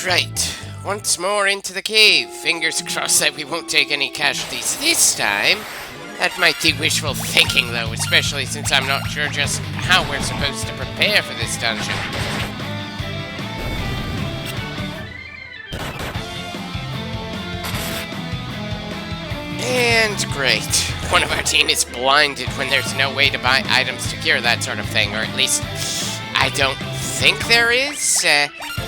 Right. Once more into the cave. Fingers crossed that we won't take any casualties this time. That might be wishful thinking, though, especially since I'm not sure just how we're supposed to prepare for this dungeon. And great. One of our team is blinded when there's no way to buy items to cure that sort of thing, or at least I don't think there is.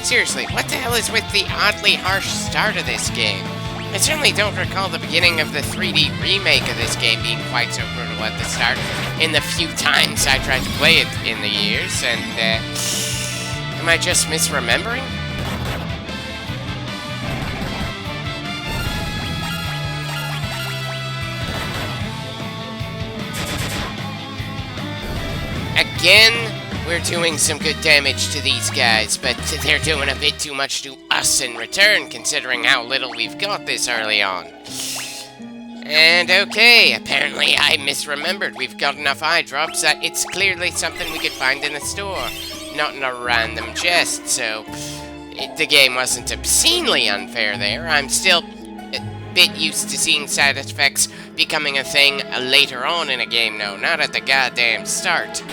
Seriously, what the hell is with the oddly harsh start of this game? I certainly don't recall the beginning of the 3D remake of this game being quite so brutal at the start in the few times I tried to play it in the years, and am I just misremembering? Again, we're doing some good damage to these guys, but they're doing a bit too much to us in return, considering how little we've got this early on. And okay, apparently I misremembered. We've got enough eye drops that it's clearly something we could find in a store, not in a random chest, so the game wasn't obscenely unfair there. I'm still a bit used to seeing side effects becoming a thing later on in a game, though, not at the goddamn start.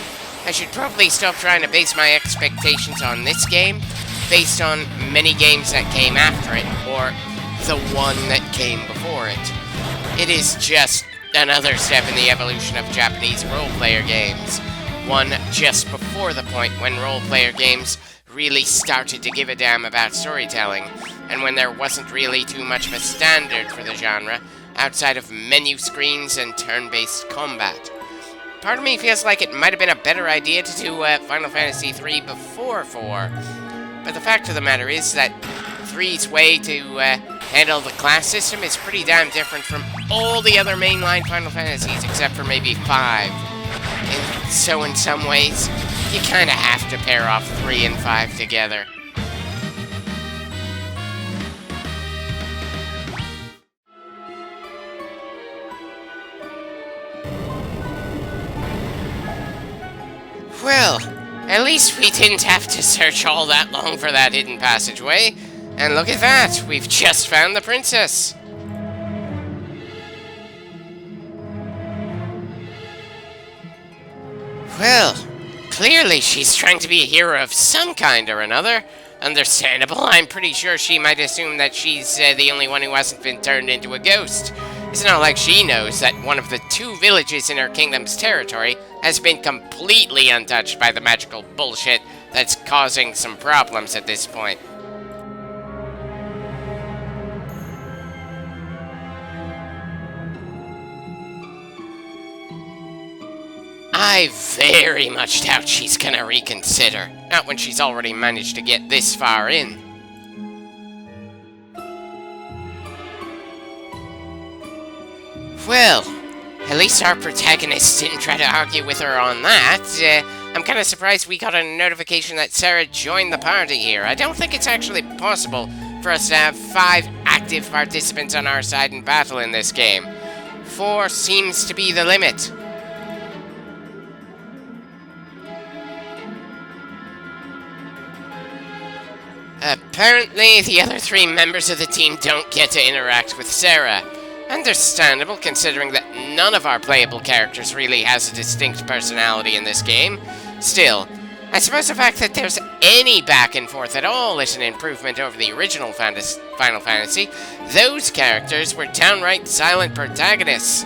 I should probably stop trying to base my expectations on this game based on many games that came after it, or the one that came before it. It is just another step in the evolution of Japanese role-player games. One just before the point when role-player games really started to give a damn about storytelling, and when there wasn't really too much of a standard for the genre outside of menu screens and turn-based combat. Part of me feels like it might have been a better idea to do Final Fantasy III before 4. But the fact of the matter is that 3's way to handle the class system is pretty damn different from all the other mainline Final Fantasies, except for maybe 5. And so in some ways, you kinda have to pair off 3 and 5 together. Well, at least we didn't have to search all that long for that hidden passageway. And look at that, we've just found the princess. Well, clearly she's trying to be a hero of some kind or another. Understandable, I'm pretty sure she might assume that she's the only one who hasn't been turned into a ghost. It's not like she knows that one of the 2 villages in her kingdom's territory has been completely untouched by the magical bullshit that's causing some problems at this point. I very much doubt she's gonna reconsider. Not when she's already managed to get this far in. Well, at least our protagonist didn't try to argue with her on that. I'm kind of surprised we got a notification that Sarah joined the party here. I don't think it's actually possible for us to have 5 active participants on our side in battle in this game. 4 seems to be the limit. Apparently, the other 3 members of the team don't get to interact with Sarah. Understandable, considering that none of our playable characters really has a distinct personality in this game. Still, I suppose the fact that there's any back and forth at all is an improvement over the original Final Fantasy. Those characters were downright silent protagonists.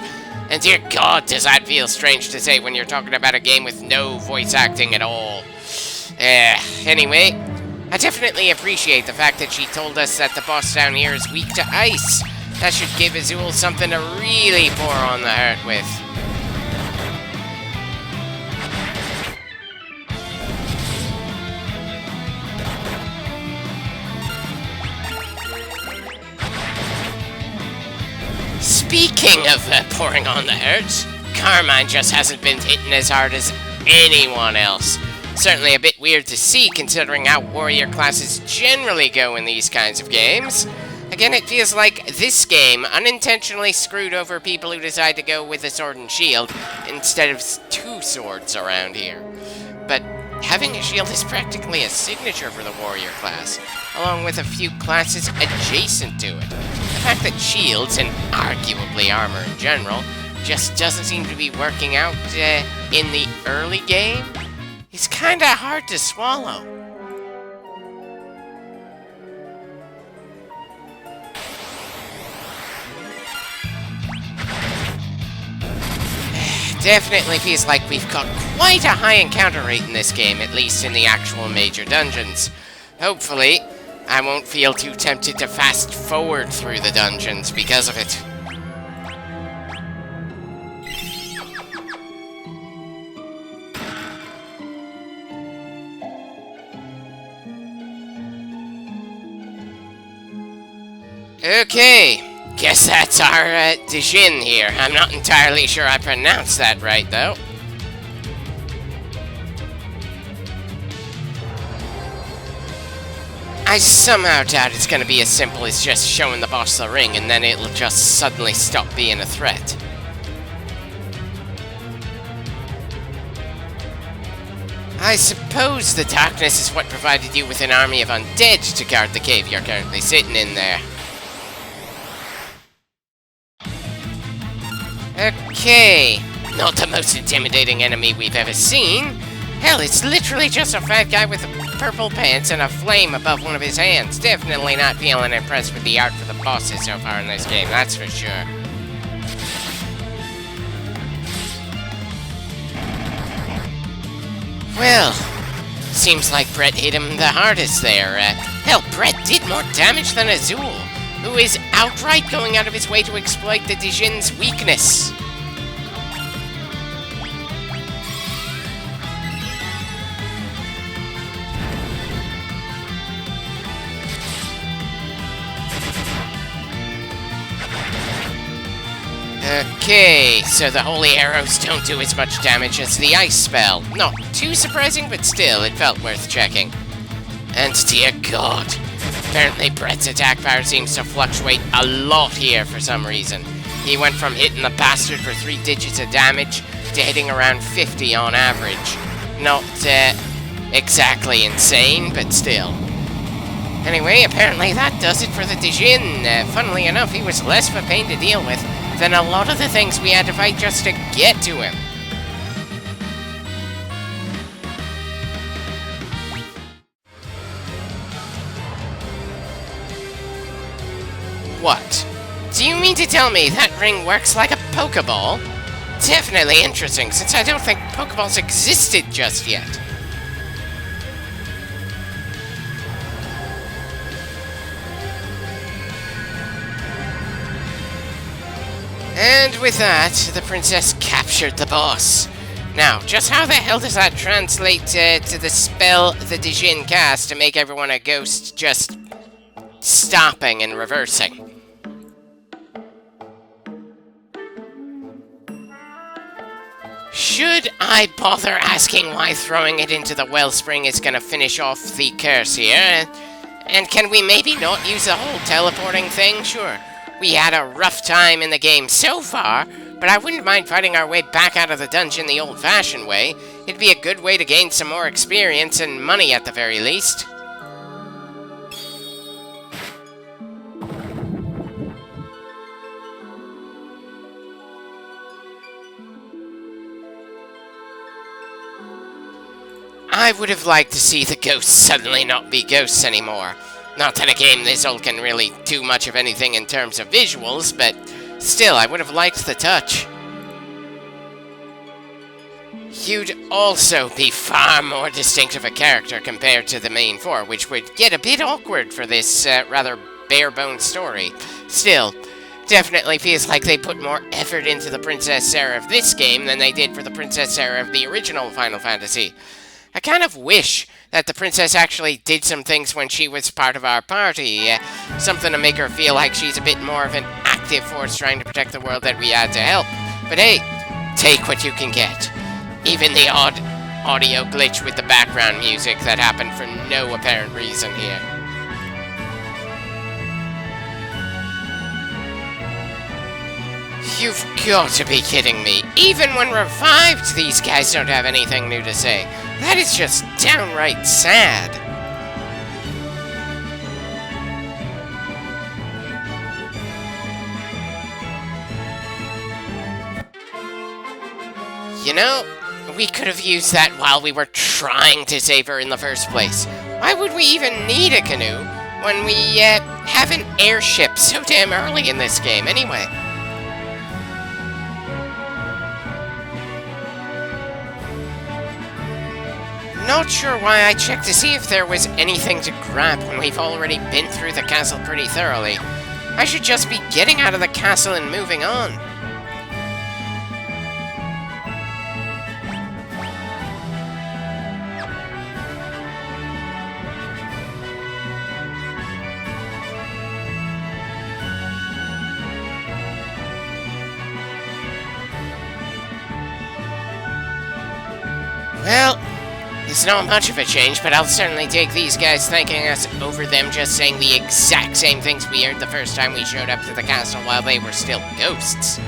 And dear God, does that feel strange to say when you're talking about a game with no voice acting at all. Anyway, I definitely appreciate the fact that she told us that the boss down here is weak to ice. That should give Azul something to really pour on the hurt with. Speaking of pouring on the hurt, Carmine just hasn't been hitting as hard as anyone else. Certainly a bit weird to see, considering how warrior classes generally go in these kinds of games. Again, it feels like this game unintentionally screwed over people who decide to go with a sword and shield instead of 2 swords around here. But Having a shield is practically a signature for the warrior class, along with a few classes adjacent to it. The fact that shields, and arguably armor in general, just doesn't seem to be working out in the early game is kinda hard to swallow. Definitely feels like we've got quite a high encounter rate in this game, at least in the actual major dungeons. Hopefully, I won't feel too tempted to fast forward through the dungeons because of it. Okay. Guess that's our Dijin here. I'm not entirely sure I pronounced that right, though. I somehow doubt it's gonna be as simple as just showing the boss the ring and then it'll just suddenly stop being a threat. I suppose the darkness is what provided you with an army of undead to guard the cave you're currently sitting in there. Okay, not the most intimidating enemy we've ever seen. Hell, it's literally just a fat guy with purple pants and a flame above one of his hands. Definitely not feeling impressed with the art for the bosses so far in this game, that's for sure. Well, seems like Brett hit him the hardest there. Hell, Brett did more damage than Azul, who is outright going out of his way to exploit the Dijin's weakness. Okay, so the holy arrows don't do as much damage as the ice spell. Not too surprising, but still, it felt worth checking. And dear God, apparently Brett's attack power seems to fluctuate a lot here for some reason. He went from hitting the bastard for 3 digits of damage to hitting around 50 on average. Not exactly insane, but still. Anyway, apparently that does it for the Dijin. Funnily enough, he was less of a pain to deal with than a lot of the things we had to fight just to get to him. What? Do you mean to tell me that ring works like a Pokeball? Definitely interesting, since I don't think Pokeballs existed just yet. And with that, the princess captured the boss. Now, just how the hell does that translate to the spell the Dijin cast to make everyone a ghost just stopping and reversing? Should I bother asking why throwing it into the wellspring is gonna finish off the curse here? And can we maybe not use the whole teleporting thing? Sure. We had a rough time in the game so far, but I wouldn't mind fighting our way back out of the dungeon the old-fashioned way. It'd be a good way to gain some more experience and money at the very least. I would have liked to see the ghosts suddenly not be ghosts anymore. Not that a game this old can really do much of anything in terms of visuals, but still, I would have liked the touch. You'd also be far more distinctive a character compared to the main 4, which would get a bit awkward for this rather bare-bones story. Still, definitely feels like they put more effort into the Princess Sarah of this game than they did for the Princess Sarah of the original Final Fantasy. I kind of wish that the princess actually did some things when she was part of our party. Something to make her feel like she's a bit more of an active force trying to protect the world that we had to help. But hey, take what you can get. Even the odd audio glitch with the background music that happened for no apparent reason here. You've got to be kidding me. Even when revived, these guys don't have anything new to say. That is just downright sad. You know, we could have used that while we were trying to save her in the first place. Why would we even need a canoe when we have an airship so damn early in this game anyway? Not sure why I checked to see if there was anything to grab when we've already been through the castle pretty thoroughly. I should just be getting out of the castle and moving on. Well, it's not much of a change, but I'll certainly take these guys thanking us over them just saying the exact same things we heard the first time we showed up to the castle while they were still ghosts.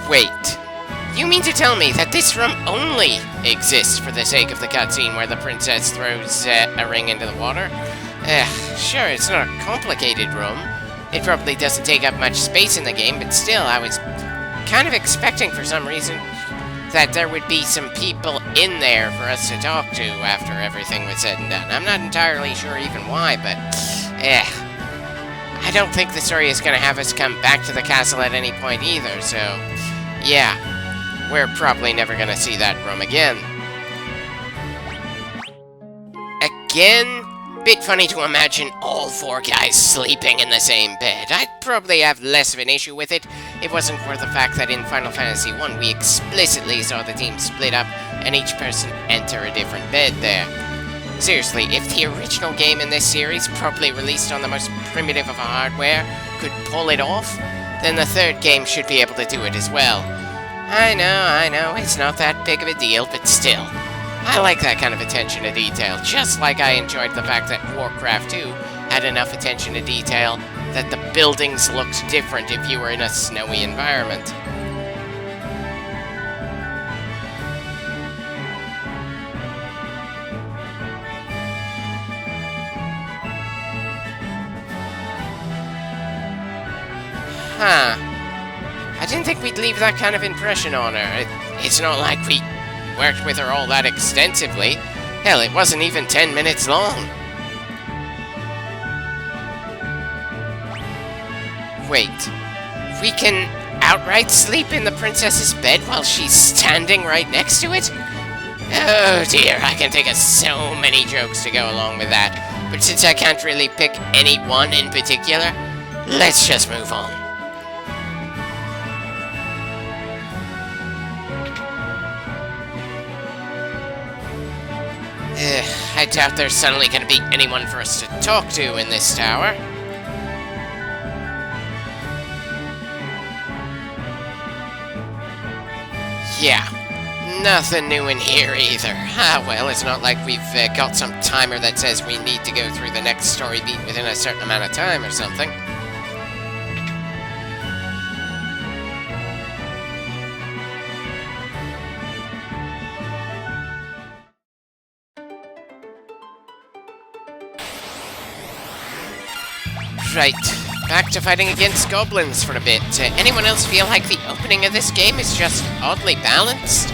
Wait, you mean to tell me that this room only exists for the sake of the cutscene where the princess throws a ring into the water? Sure, it's not a complicated room. It probably doesn't take up much space in the game, but still, I was kind of expecting for some reason that there would be some people in there for us to talk to after everything was said and done. I'm not entirely sure even why, but I don't think the story is going to have us come back to the castle at any point either, so yeah, we're probably never going to see that room again. Again? Bit funny to imagine all four guys sleeping in the same bed. I'd probably have less of an issue with it. It wasn't for the fact that in Final Fantasy I, we explicitly saw the team split up and each person enter a different bed there. Seriously, if the original game in this series, probably released on the most primitive of hardware, could pull it off, then the third game should be able to do it as well. I know, it's not that big of a deal, but still. I like that kind of attention to detail, just like I enjoyed the fact that Warcraft 2 had enough attention to detail that the buildings looked different if you were in a snowy environment. Huh. I didn't think we'd leave that kind of impression on her. It's not like we worked with her all that extensively. Hell, it wasn't even 10 minutes long. Wait, we can outright sleep in the princess's bed while she's standing right next to it? Oh dear, I can think of so many jokes to go along with that. But since I can't really pick any one in particular, let's just move on. I doubt there's suddenly going to be anyone for us to talk to in this tower. Yeah, nothing new in here either. Ah, well, it's not like we've got some timer that says we need to go through the next story beat within a certain amount of time or something. Right, back to fighting against goblins for a bit. Anyone else feel like the opening of this game is just oddly balanced?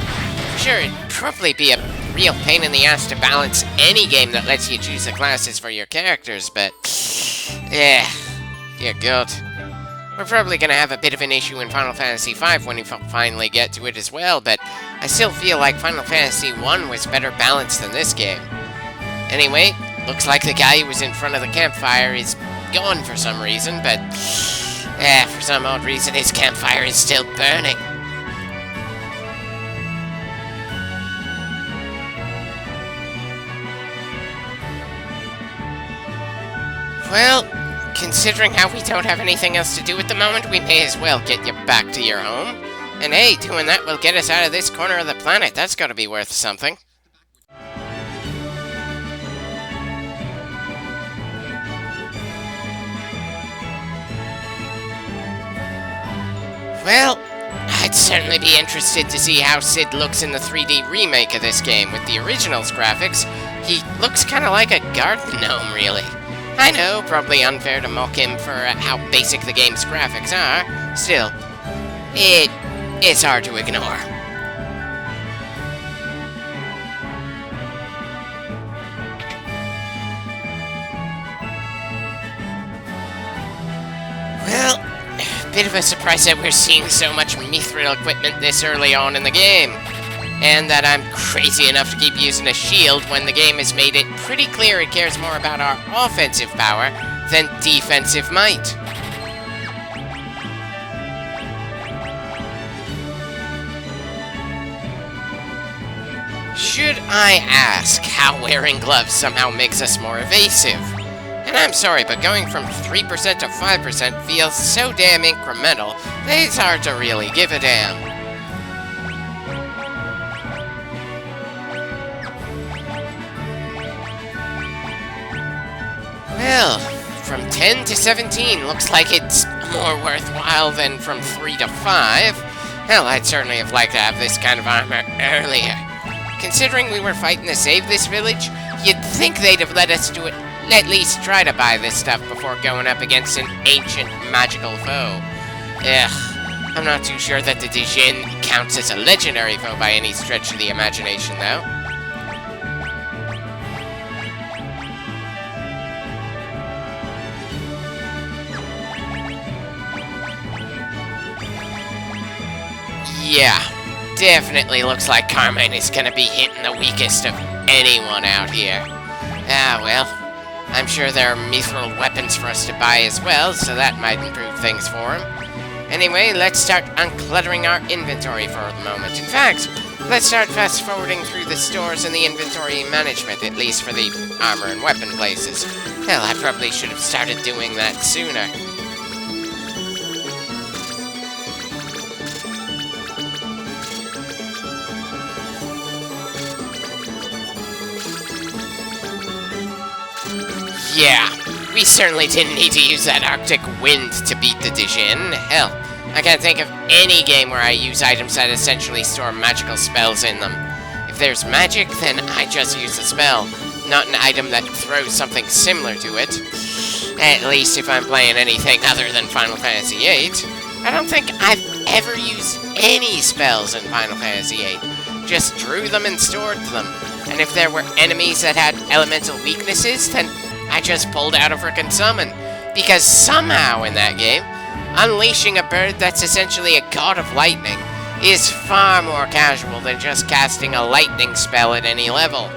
Sure, it'd probably be a real pain in the ass to balance any game that lets you choose the classes for your characters, but yeah, you're good. We're probably going to have a bit of an issue in Final Fantasy V when we finally get to it as well, but I still feel like Final Fantasy I was better balanced than this game. Anyway, looks like the guy who was in front of the campfire is gone for some reason, but for some odd reason his campfire is still burning. Well, considering how we don't have anything else to do at the moment, we may as well get you back to your home. And hey, doing that will get us out of this corner of the planet. That's gotta be worth something. Well, I'd certainly be interested to see how Sid looks in the 3D remake of this game. With the original's graphics, he looks kind of like a garden gnome, really. I know, probably unfair to mock him for how basic the game's graphics are. Still, it's hard to ignore. Well, bit of a surprise that we're seeing so much mithril equipment this early on in the game. And that I'm crazy enough to keep using a shield when the game has made it pretty clear it cares more about our offensive power than defensive might. Should I ask how wearing gloves somehow makes us more evasive? And I'm sorry, but going from 3% to 5% feels so damn incremental that it's hard to really give a damn. Well, from 10 to 17 looks like it's more worthwhile than from 3 to 5. Hell, I'd certainly have liked to have this kind of armor earlier. Considering we were fighting to save this village, you'd think they'd have let us do it, at least try to buy this stuff before going up against an ancient magical foe. Ugh, I'm not too sure that the Dijin counts as a legendary foe by any stretch of the imagination, though. Yeah, definitely looks like Carmine is gonna be hitting the weakest of anyone out here. Ah, well, I'm sure there are mithril weapons for us to buy as well, so that might improve things for him. Anyway, let's start uncluttering our inventory for the moment. In fact, let's start fast-forwarding through the stores and the inventory management, at least for the armor and weapon places. Hell, I probably should have started doing that sooner. Yeah, we certainly didn't need to use that Arctic wind to beat the Dijin. Hell, I can't think of any game where I use items that essentially store magical spells in them. If there's magic, then I just use the spell, not an item that throws something similar to it. At least if I'm playing anything other than Final Fantasy VIII. I don't think I've ever used any spells in Final Fantasy VIII. Just drew them and stored them. And if there were enemies that had elemental weaknesses, then I just pulled out a frickin' summon. Because somehow in that game, unleashing a bird that's essentially a god of lightning is far more casual than just casting a lightning spell at any level.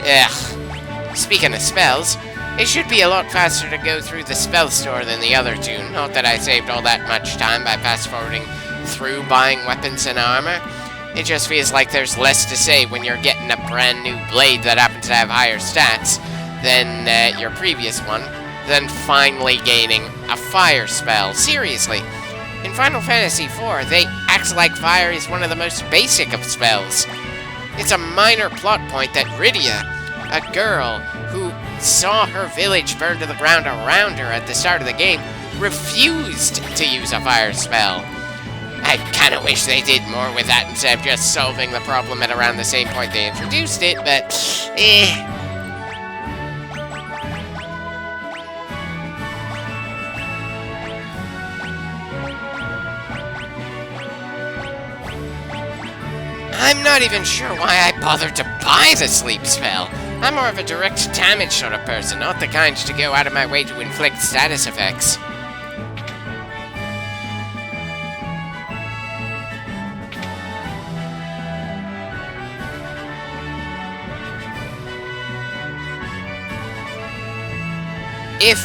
Ugh. Speaking of spells, it should be a lot faster to go through the spell store than the other two. Not that I saved all that much time by fast-forwarding through buying weapons and armor. It just feels like there's less to say when you're getting a brand new blade that happens to have higher stats than your previous one, than finally gaining a fire spell. Seriously, in Final Fantasy IV, they act like fire is one of the most basic of spells. It's a minor plot point that Rydia, a girl who saw her village burn to the ground around her at the start of the game, refused to use a fire spell. I kinda wish they did more with that instead of just solving the problem at around the same point they introduced it, but I'm not even sure why I bothered to buy the sleep spell. I'm more of a direct damage sort of person, not the kind to go out of my way to inflict status effects. If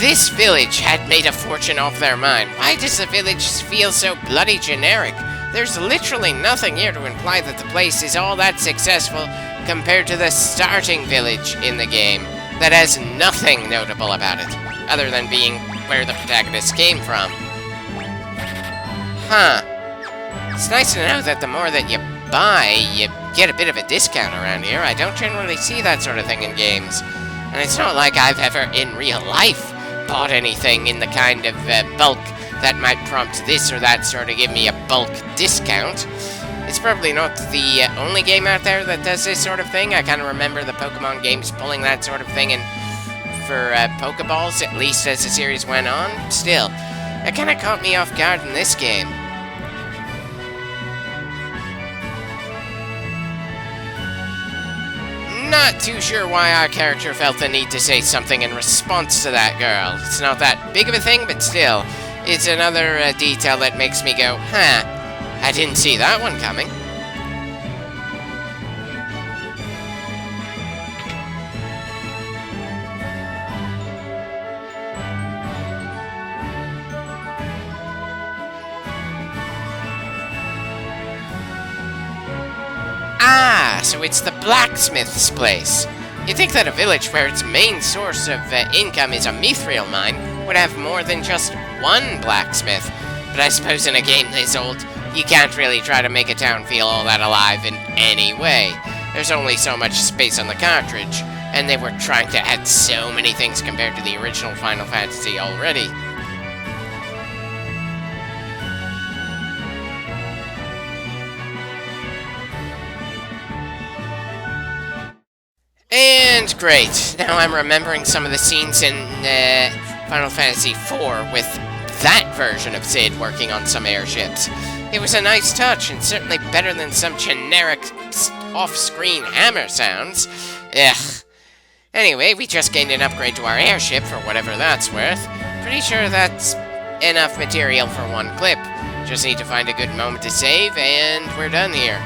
this village had made a fortune off their mine, why does the village feel so bloody generic? There's literally nothing here to imply that the place is all that successful compared to the starting village in the game that has nothing notable about it, other than being where the protagonist came from. Huh. It's nice to know that the more that you buy, you get a bit of a discount around here. I don't generally see that sort of thing in games. And it's not like I've ever, in real life, bought anything in the kind of bulk that might prompt this or that store to give me a bulk discount. It's probably not the only game out there that does this sort of thing. I kind of remember the Pokemon games pulling that sort of thing in for Pokeballs, at least as the series went on. Still, it kind of caught me off guard in this game. Not too sure why our character felt the need to say something in response to that girl. It's not that big of a thing, but still, it's another detail that makes me go, huh, I didn't see that one coming. Ah, so it's the blacksmith's place. You'd think that a village where its main source of income is a mithril mine would have more than just one blacksmith. But I suppose in a game this old, you can't really try to make a town feel all that alive in any way. There's only so much space on the cartridge, and they were trying to add so many things compared to the original Final Fantasy already. And great, now I'm remembering some of the scenes in Final Fantasy IV with that version of Cid working on some airships. It was a nice touch, and certainly better than some generic off-screen hammer sounds. Ugh. Anyway, we just gained an upgrade to our airship for whatever that's worth. Pretty sure that's enough material for one clip. Just need to find a good moment to save, and we're done here.